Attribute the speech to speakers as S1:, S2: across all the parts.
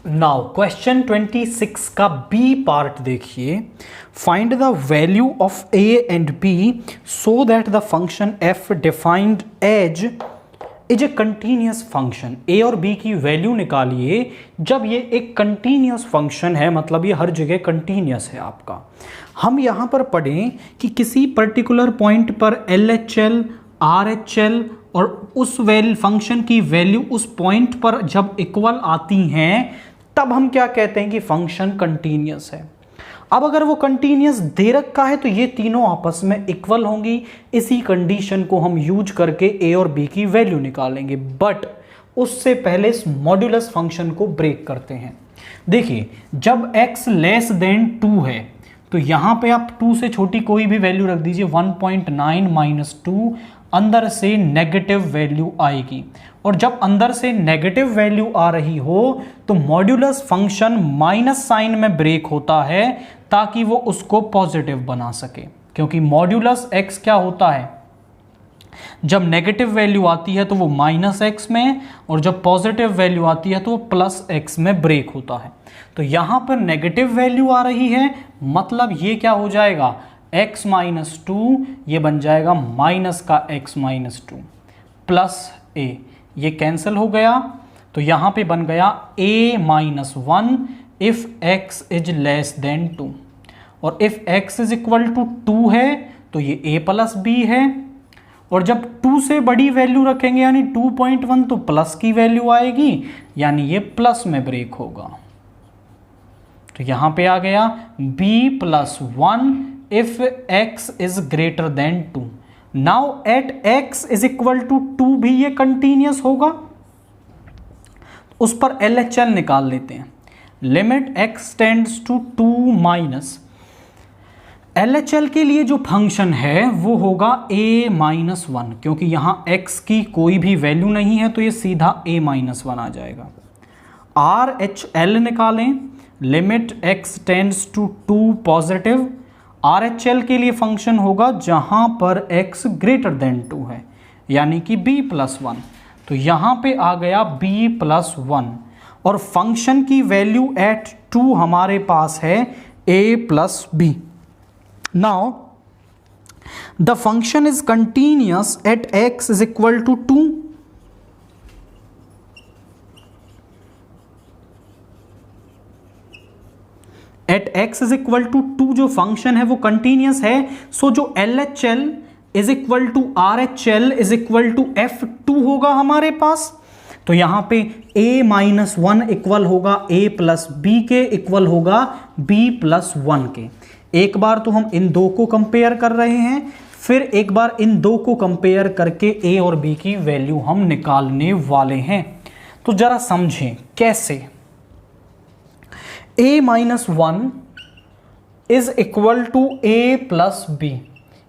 S1: Now question 26 का b part देखिए। Find the value of a and b so that the function f defined as is a continuous function. A और b की value निकालिए जब ये एक continuous function है, मतलब ये हर जगह कंटिन्यूस है आपका। हम यहाँ पर पढ़ें कि किसी पर्टिकुलर पॉइंट पर L H L R H L और उस फंक्शन की वैल्यू उस पॉइंट पर जब इक्वल आती हैं तब हम क्या कहते हैं कि फंक्शन कंटिन्यूस है। अब अगर वो कंटिन्यूस दे रखा है तो ये तीनों आपस में इक्वल होंगी। इसी कंडीशन को हम यूज करके ए और बी की वैल्यू निकालेंगे, बट उससे पहले इस मॉड्यूलस फंक्शन को ब्रेक करते हैं। देखिए, जब x लेस देन 2 है तो यहां पे आप 2 से छोटी कोई भी वैल्यू रख दीजिए, 1.9 माइनस 2 अंदर से नेगेटिव वैल्यू आएगी। और जब अंदर से नेगेटिव वैल्यू आ रही हो तो मॉड्यूलस फंक्शन माइनस साइन में ब्रेक होता है ताकि वो उसको पॉजिटिव बना सके, क्योंकि मॉड्यूलस x क्या होता है, जब नेगेटिव वैल्यू आती है तो वो माइनस एक्स में, और जब पॉजिटिव वैल्यू आती है तो वो प्लस एक्स में ब्रेक होता है। तो यहां पर नेगेटिव वैल्यू आ रही है, मतलब ये क्या हो जाएगा, x माइनस 2, ये बन जाएगा माइनस का x माइनस 2 प्लस a, ये कैंसिल हो गया। तो यहां पे बन गया a minus 1 if x is less than 2, और if x is equal to 2 है तो ये a प्लस b है। और जब 2 से बड़ी वैल्यू रखेंगे यानी 2.1 तो प्लस की वैल्यू आएगी, यानी ये प्लस में ब्रेक होगा। तो यहां पे आ गया b plus 1 if x is greater than 2। Now at x is equal to 2 भी ये कंटिन्यूस होगा, उस पर LHL निकाल लेते हैं। Limit x tends to 2 minus LHL के लिए जो फंक्शन है वो होगा a माइनस 1, क्योंकि यहां x की कोई भी वैल्यू नहीं है तो ये सीधा a माइनस 1 आ जाएगा। RHL निकालें, limit x tends to 2 positive. RHL के लिए फंक्शन होगा जहां पर x ग्रेटर देन 2 है, यानी कि b प्लस 1। तो यहां पे आ गया b प्लस 1, और फंक्शन की वैल्यू एट 2 हमारे पास है a plus b। Now the function is continuous at x is equal to 2. At x is equal to 2 जो फंक्शन है वो कंटिन्यूस है, सो जो LHL is equal to RHL is equal to F2 होगा हमारे पास। तो यहां पे a माइनस 1 इक्वल होगा a प्लस b के, इक्वल होगा b प्लस 1 के। एक बार तो हम इन दो को कंपेयर कर रहे हैं, फिर एक बार इन दो को कंपेयर करके a और b की वैल्यू हम निकालने वाले हैं। तो जरा समझें कैसे। a minus 1 is equal to a plus b,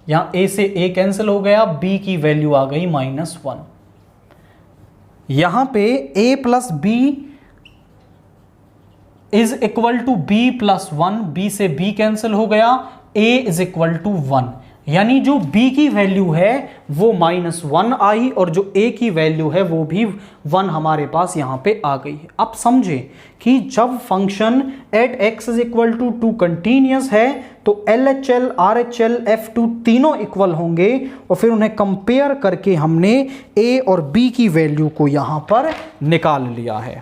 S1: यहां a से a कैंसिल हो गया, b की वैल्यू आ गई माइनस 1। यहां पे a plus b is equal to b plus 1, b से b कैंसिल हो गया, a इज इक्वल टू 1, यानी जो b की वैल्यू है वो माइनस 1 आई और जो a की वैल्यू है वो भी 1 हमारे पास यहां पे आ गई है। अब समझे कि जब function at x is equal to 2 continuous है तो LHL RHL F2 तीनों इक्वल होंगे, और फिर उन्हें कंपेयर करके हमने a और b की वैल्यू को यहां पर निकाल लिया है।